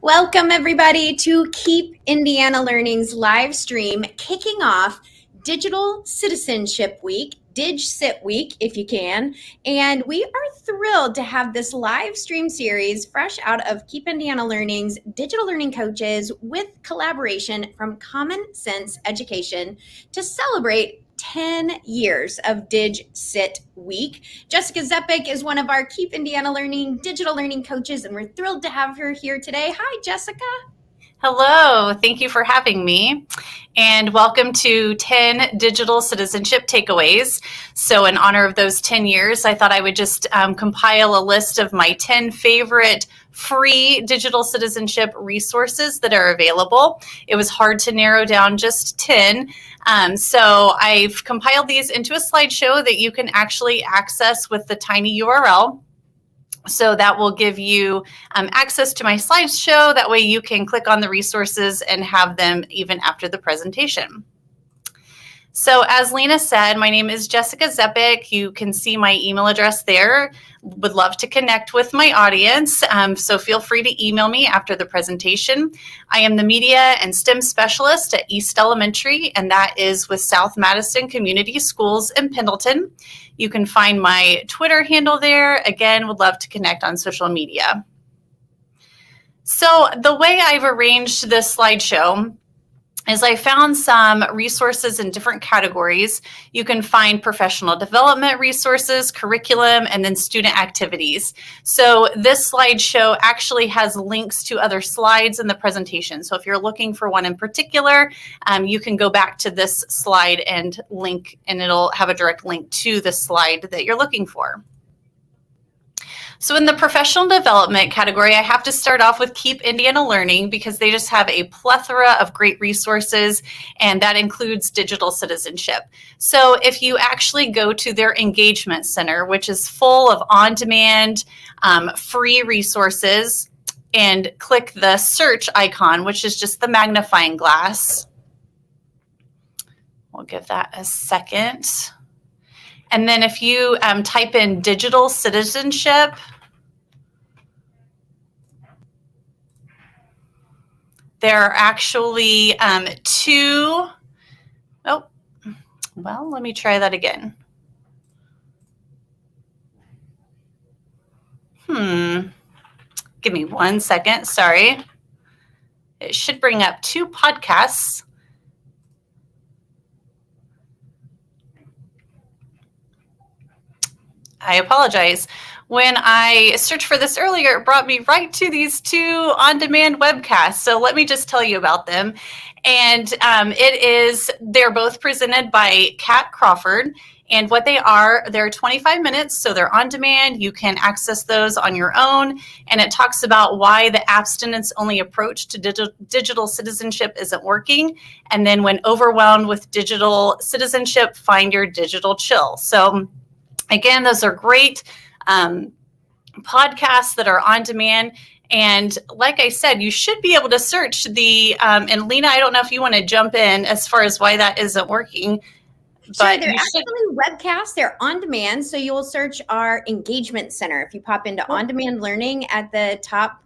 Welcome everybody to Keep Indiana Learning's live stream, kicking off Digital Citizenship Week, DigCit Week if you can. And we are thrilled to have this live stream series fresh out of Keep Indiana Learning's digital learning coaches with collaboration from Common Sense Education to celebrate 10 years of DigCit Week. Jessica Zepik is one of our Keep Indiana Learning digital learning coaches, and we're thrilled to have her here today. Hi, Jessica. Hello, thank you for having me, and welcome to 10 Digital Citizenship Takeaways. So in honor of those 10 years, I thought I would just compile a list of my 10 favorite free digital citizenship resources that are available. It was hard to narrow down just 10. So I've compiled these into a slideshow that you can actually access with the tiny URL. So that will give you access to my slideshow. That way you can click on the resources and have them even after the presentation. So as Lena said, my name is Jessica Zepik. You can see my email address there. Would love to connect with my audience. So feel free to email me after the presentation. I am the media and STEM specialist at East Elementary, and that is with South Madison Community Schools in Pendleton. You can find my Twitter handle there. Again, would love to connect on social media. So the way I've arranged this slideshow is I found some resources in different categories. You can find professional development resources, curriculum, and then student activities. So this slideshow actually has links to other slides in the presentation. So if you're looking for one in particular, you can go back to this slide and link, and it'll have a direct link to the slide that you're looking for. So in the professional development category, I have to start off with Keep Indiana Learning because they just have a plethora of great resources, and that includes digital citizenship. So if you actually go to their engagement center, which is full of on-demand free resources, and click the search icon, which is just the magnifying glass. We'll give that a second. And then if you type in digital citizenship, there are actually two, oh, well, let me try that again. Give me 1 second, sorry. It should bring up two podcasts. I apologize. When I searched for this earlier, it brought me right to these two on-demand webcasts. So let me just tell you about them. And they're both presented by Kat Crawford. And what they are, they're 25 minutes, so they're on demand. You can access those on your own. And it talks about why the abstinence-only approach to digital citizenship isn't working. And then when overwhelmed with digital citizenship, find your digital chill. So again, those are great podcasts that are on demand. And like I said, you should be able to search and Lena, I don't know if you want to jump in as far as why that isn't working. Sure, they're actually webcasts. They're on demand. So you will search our engagement center. If you pop into on-demand learning at the top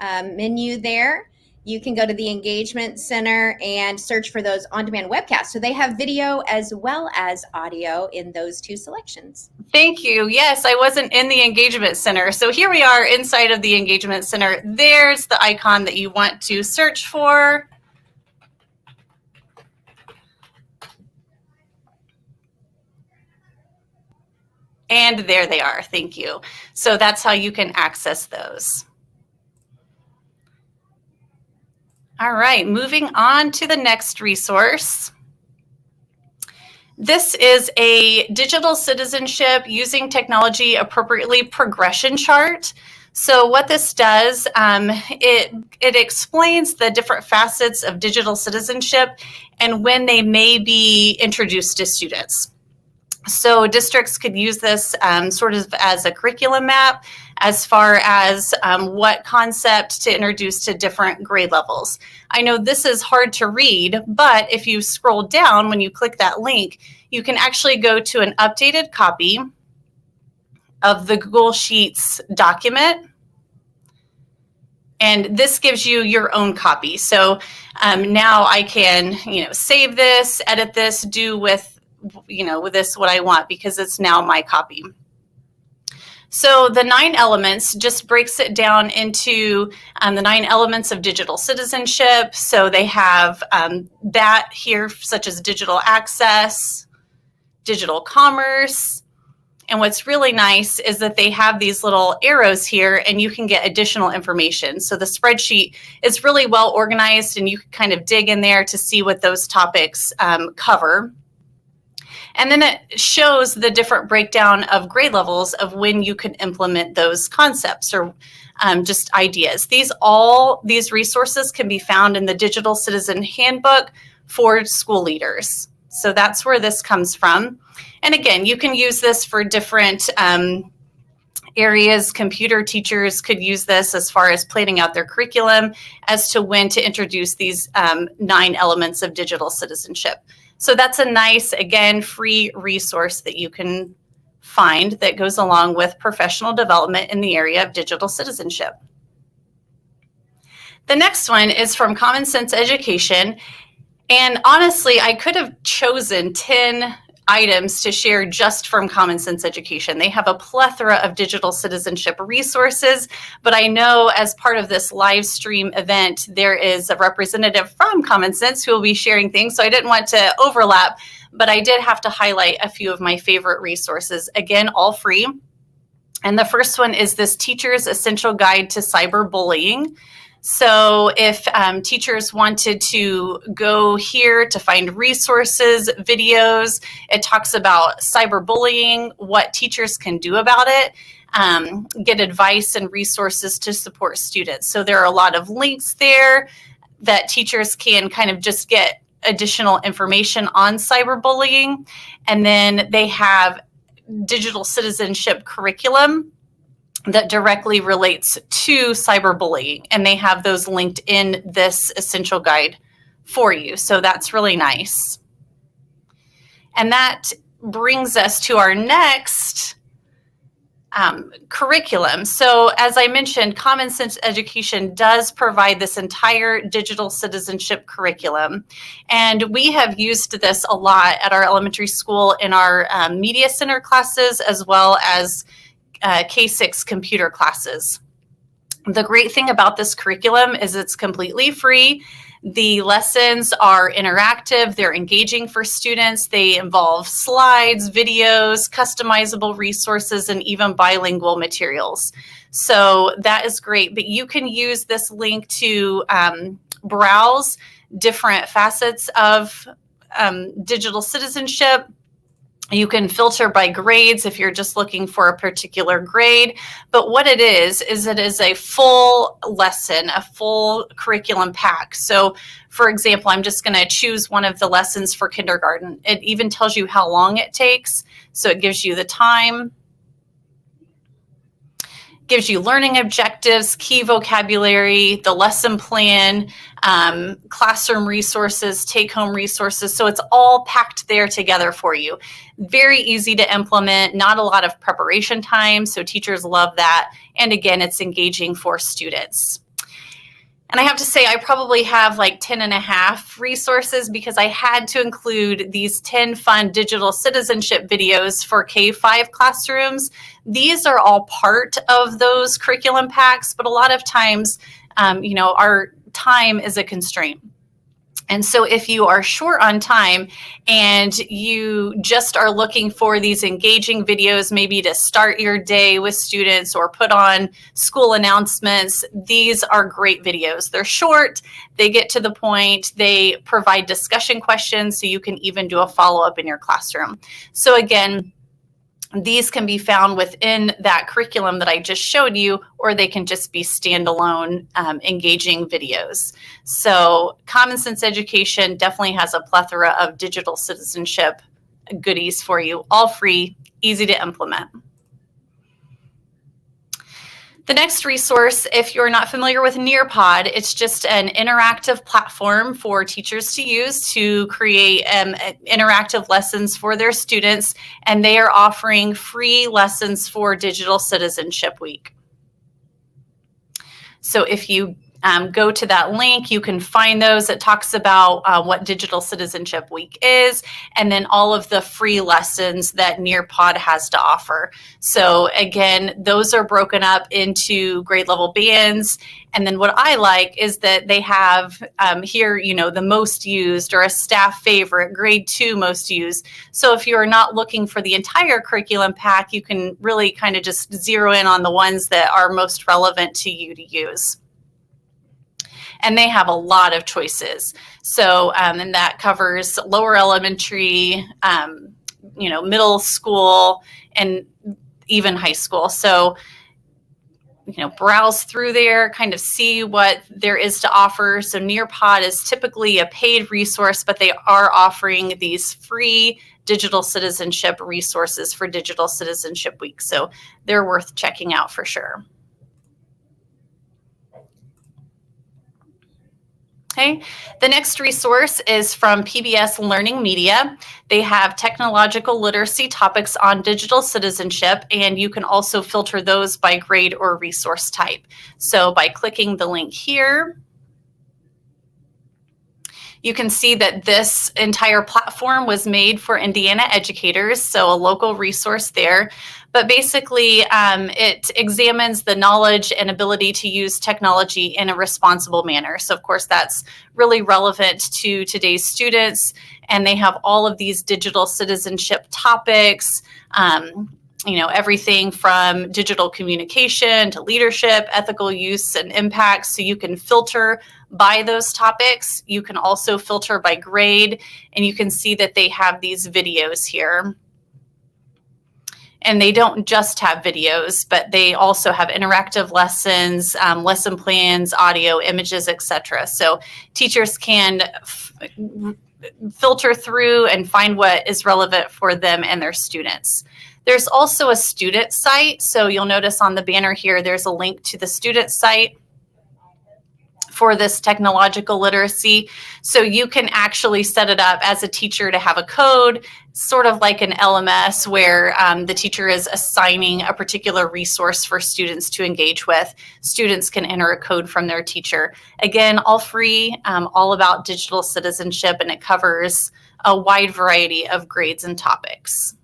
menu there, you can go to the engagement center and search for those on-demand webcasts. So they have video as well as audio in those two selections. Thank you. Yes, I wasn't in the engagement center. So here we are inside of the engagement center. There's the icon that you want to search for. And there they are. Thank you. So that's how you can access those. All right, moving on to the next resource. This is a digital citizenship using technology appropriately progression chart. So what this does, it explains the different facets of digital citizenship and when they may be introduced to students. So districts could use this sort of as a curriculum map. as far as what concept to introduce to different grade levels. I know this is hard to read, but if you scroll down, when you click that link, you can actually go to an updated copy of the Google Sheets document. And this gives you your own copy. So now I can, save this, edit this, do with this what I want, because it's now my copy. So the 9 elements just breaks it down into the 9 elements of digital citizenship. So they have that here, such as digital access, digital commerce. And what's really nice is that they have these little arrows here and you can get additional information. So the spreadsheet is really well organized and you can kind of dig in there to see what those topics cover. And then it shows the different breakdown of grade levels of when you can implement those concepts or just ideas. These resources can be found in the Digital Citizen Handbook for school leaders. So that's where this comes from. And again, you can use this for different areas. Computer teachers could use this as far as planning out their curriculum as to when to introduce these 9 elements of digital citizenship. So that's a nice, again, free resource that you can find that goes along with professional development in the area of digital citizenship. The next one is from Common Sense Education. And honestly, I could have chosen 10 items to share just from Common Sense Education. They have a plethora of digital citizenship resources, but I know as part of this live stream event, there is a representative from Common Sense who will be sharing things, so I didn't want to overlap, but I did have to highlight a few of my favorite resources. Again, all free. And the first one is this Teacher's Essential Guide to Cyberbullying. So if teachers wanted to go here to find resources, videos, it talks about cyberbullying, what teachers can do about it, get advice and resources to support students. So there are a lot of links there that teachers can kind of just get additional information on cyberbullying. And then they have digital citizenship curriculum that directly relates to cyberbullying, and they have those linked in this essential guide for you. So that's really nice. And that brings us to our next curriculum. So as I mentioned, Common Sense Education does provide this entire digital citizenship curriculum. And we have used this a lot at our elementary school in our media center classes, as well as K-6 computer classes. The great thing about this curriculum is it's completely free. The lessons are interactive, they're engaging for students, they involve slides, videos, customizable resources, and even bilingual materials. So that is great, but you can use this link to browse different facets of digital citizenship. You can filter by grades if you're just looking for a particular grade. But what it is it is a full lesson, a full curriculum pack. So for example, I'm just going to choose one of the lessons for kindergarten. It even tells you how long it takes. So it gives you the time, gives you learning objectives, key vocabulary, the lesson plan, classroom resources, take-home resources. So it's all packed there together for you. Very easy to implement, not a lot of preparation time, so teachers love that. And again, it's engaging for students. And I have to say, I probably have like 10 and a half resources because I had to include these 10 fun digital citizenship videos for K-5 classrooms. These are all part of those curriculum packs, but a lot of times, our time is a constraint. And so if you are short on time and you just are looking for these engaging videos, maybe to start your day with students or put on school announcements, these are great videos. They're short, they get to the point, they provide discussion questions, so you can even do a follow-up in your classroom. So again, these can be found within that curriculum that I just showed you, or they can just be standalone engaging videos. So Common Sense Education definitely has a plethora of digital citizenship goodies for you, all free, easy to implement. The next resource, if you're not familiar with Nearpod, it's just an interactive platform for teachers to use to create interactive lessons for their students, and they are offering free lessons for Digital Citizenship Week. So if you go to that link, you can find those. It talks about what Digital Citizenship Week is, and then all of the free lessons that Nearpod has to offer. So again, those are broken up into grade level bands. And then what I like is that they have here, the most used or a staff favorite, grade 2 most used. So if you're not looking for the entire curriculum pack, you can really kind of just zero in on the ones that are most relevant to you to use. And they have a lot of choices. So, and that covers lower elementary, middle school, and even high school. So, browse through there, kind of see what there is to offer. So Nearpod is typically a paid resource, but they are offering these free digital citizenship resources for Digital Citizenship Week. So they're worth checking out for sure. Okay. The next resource is from PBS Learning Media. They have technological literacy topics on digital citizenship, and you can also filter those by grade or resource type. So by clicking the link here, you can see that this entire platform was made for Indiana educators, so a local resource there. But basically, it examines the knowledge and ability to use technology in a responsible manner. So, of course, that's really relevant to today's students. And they have all of these digital citizenship topics, everything from digital communication to leadership, ethical use, and impact. So you can filter by those topics. You can also filter by grade, and you can see that they have these videos here. And they don't just have videos, but they also have interactive lessons, lesson plans, audio, images, etc. So teachers can filter through and find what is relevant for them and their students. There's also a student site. So you'll notice on the banner here, there's a link to the student site for this technological literacy. So you can actually set it up as a teacher to have a code, sort of like an LMS, where the teacher is assigning a particular resource for students to engage with. Students can enter a code from their teacher. Again, all free, all about digital citizenship, and it covers a wide variety of grades and topics.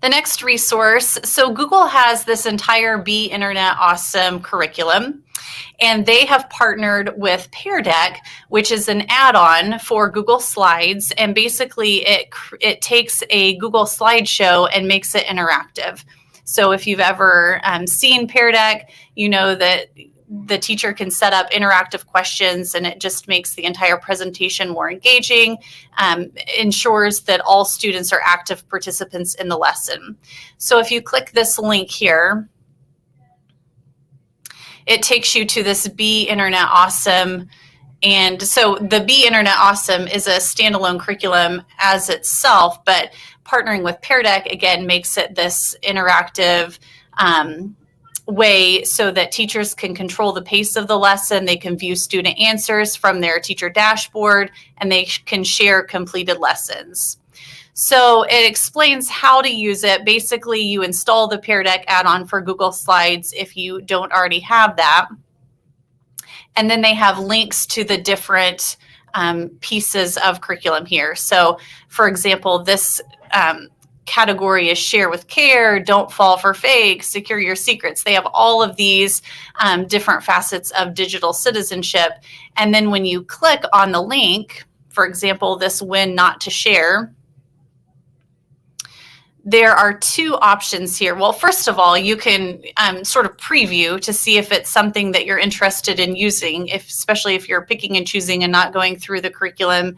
The next resource, so Google has this entire Be Internet Awesome curriculum, and they have partnered with Pear Deck, which is an add-on for Google Slides, and basically it takes a Google slideshow and makes it interactive. So if you've ever seen Pear Deck, you know that the teacher can set up interactive questions, and it just makes the entire presentation more engaging, ensures that all students are active participants in the lesson. So if you click this link here, it takes you to this Be Internet Awesome. And so the Be Internet Awesome is a standalone curriculum as itself, but partnering with Pear Deck, again, makes it this interactive way so that teachers can control the pace of the lesson. They can view student answers from their teacher dashboard, and they can share completed lessons. So it explains how to use it. Basically, you install the Pear Deck add-on for Google Slides if you don't already have that. And then they have links to the different pieces of curriculum here. So for example, this category is share with care, don't fall for fake, secure your secrets. They have all of these different facets of digital citizenship. And then when you click on the link, for example, this when not to share, there are two options here. Well, first of all, you can sort of preview to see if it's something that you're interested in using, especially if you're picking and choosing and not going through the curriculum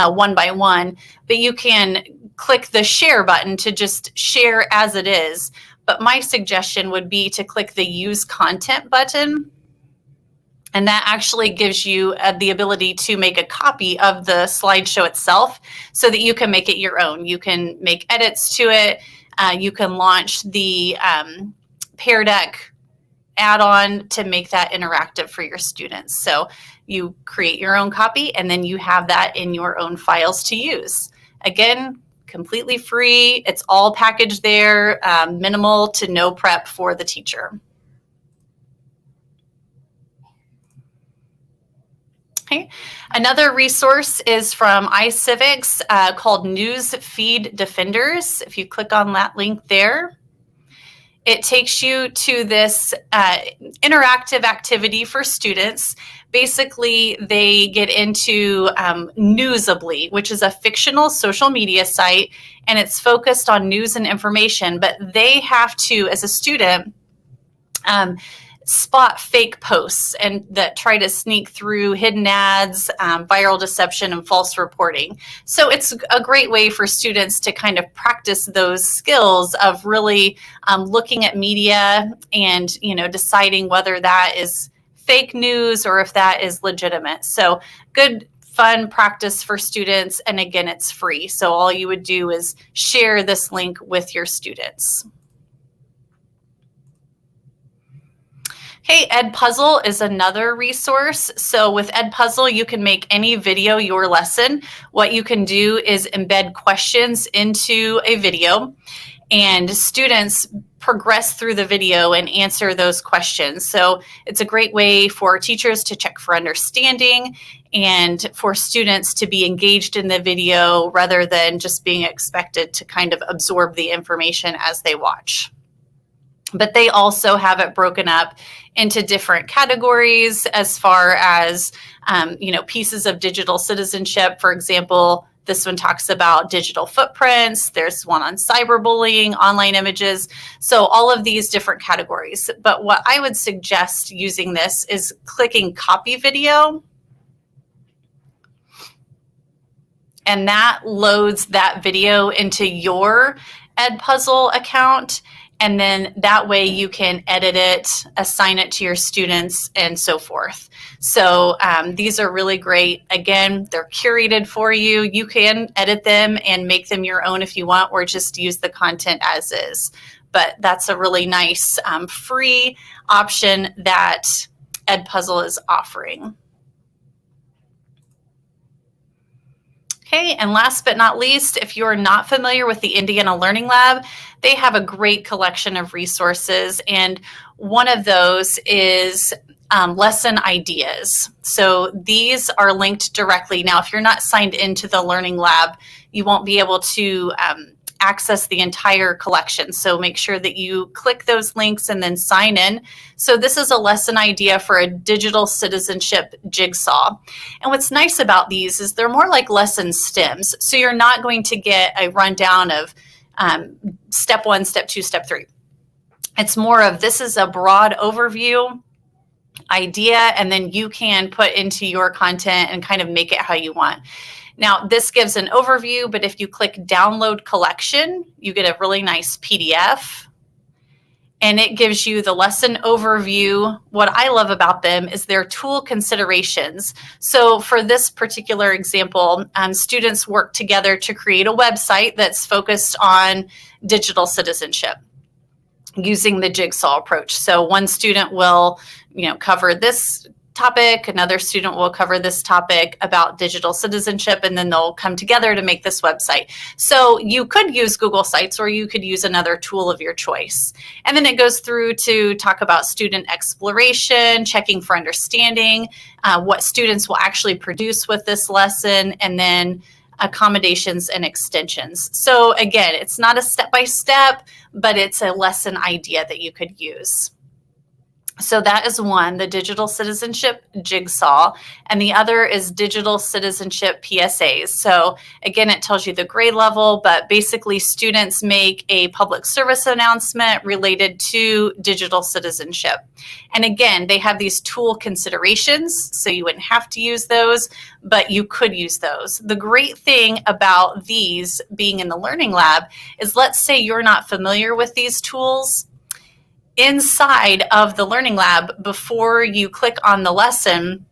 one by one. But you can click the share button to just share as it is. But my suggestion would be to click the use content button. And that actually gives you the ability to make a copy of the slideshow itself so that you can make it your own. You can make edits to it. You can launch the Pear Deck add-on to make that interactive for your students. So you create your own copy and then you have that in your own files to use. Again, completely free. It's all packaged there, minimal to no prep for the teacher. Okay. Another resource is from iCivics called News Feed Defenders. If you click on that link there, it takes you to this interactive activity for students. Basically, they get into Newsably, which is a fictional social media site, and it's focused on news and information, but they have to, as a student, spot fake posts and that try to sneak through hidden ads, viral deception, and false reporting. So it's a great way for students to kind of practice those skills of really looking at media and, deciding whether that is fake news or if that is legitimate. So good, fun practice for students. And again, it's free. So all you would do is share this link with your students. Okay, EdPuzzle is another resource. So with EdPuzzle, you can make any video your lesson. What you can do is embed questions into a video, and students progress through the video and answer those questions. So it's a great way for teachers to check for understanding and for students to be engaged in the video rather than just being expected to kind of absorb the information as they watch. But they also have it broken up into different categories as far as, pieces of digital citizenship. For example, this one talks about digital footprints. There's one on cyberbullying, online images. So all of these different categories. But what I would suggest using this is clicking copy video. And that loads that video into your EdPuzzle account. And then that way you can edit it, assign it to your students, and so forth. So these are really great. Again, they're curated for you. You can edit them and make them your own if you want, or just use the content as is. But that's a really nice free option that EdPuzzle is offering. Okay, and last but not least, if you're not familiar with the Indiana Learning Lab, they have a great collection of resources, and one of those is lesson ideas. So these are linked directly. Now, if you're not signed into the Learning Lab, you won't be able to access the entire collection. So make sure that you click those links and then sign in. So this is a lesson idea for a digital citizenship jigsaw. And what's nice about these is they're more like lesson stems. So you're not going to get a rundown of step 1, step 2, step 3. It's more of, this is a broad overview idea, and then you can put into your content and kind of make it how you want. Now, this gives an overview, but if you click download collection, you get a really nice PDF, and it gives you the lesson overview. What I love about them is their tool considerations. So for this particular example, students work together to create a website that's focused on digital citizenship using the jigsaw approach. So one student will, cover this topic, another student will cover this topic about digital citizenship, and then they'll come together to make this website. So you could use Google Sites, or you could use another tool of your choice. And then it goes through to talk about student exploration, checking for understanding, what students will actually produce with this lesson, and then accommodations and extensions. So again, it's not a step-by-step, but it's a lesson idea that you could use. So that is one, the digital citizenship jigsaw, and the other is digital citizenship PSAs. So again, it tells you the grade level, but basically students make a public service announcement related to digital citizenship. And again, they have these tool considerations, so you wouldn't have to use those, but you could use those. The great thing about these being in the Learning Lab is, let's say you're not familiar with these tools. Inside of the Learning Lab, before you click on the lesson,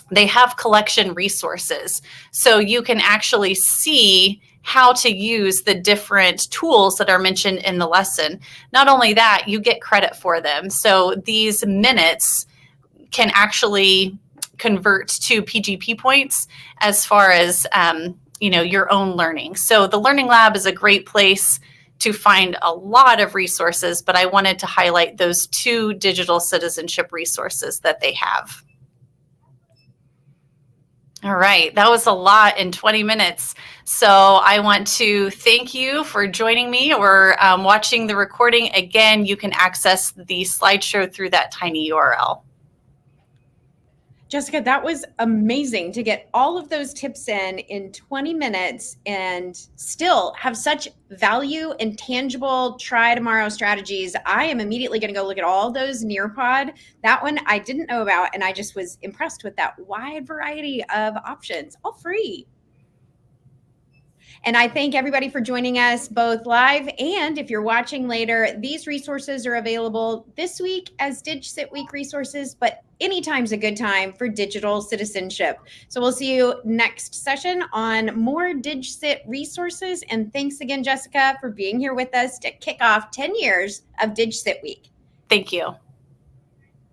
they have collection resources. So you can actually see how to use the different tools that are mentioned in the lesson. Not only that, you get credit for them. So these minutes can actually convert to PGP points as far as your own learning. So the Learning Lab is a great place to find a lot of resources, but I wanted to highlight those 2 digital citizenship resources that they have. All right, that was a lot in 20 minutes. So I want to thank you for joining me or watching the recording. Again, you can access the slideshow through that tiny URL. Jessica, that was amazing to get all of those tips in 20 minutes and still have such value and tangible try tomorrow strategies. I am immediately going to go look at all those Nearpod. That one I didn't know about, and I just was impressed with that wide variety of options, all free. And I thank everybody for joining us both live and if you're watching later. These resources are available this week as DigCit Week resources, but anytime's a good time for digital citizenship. So we'll see you next session on more DigCit resources. And thanks again, Jessica, for being here with us to kick off 10 years of DigCit Week. Thank you.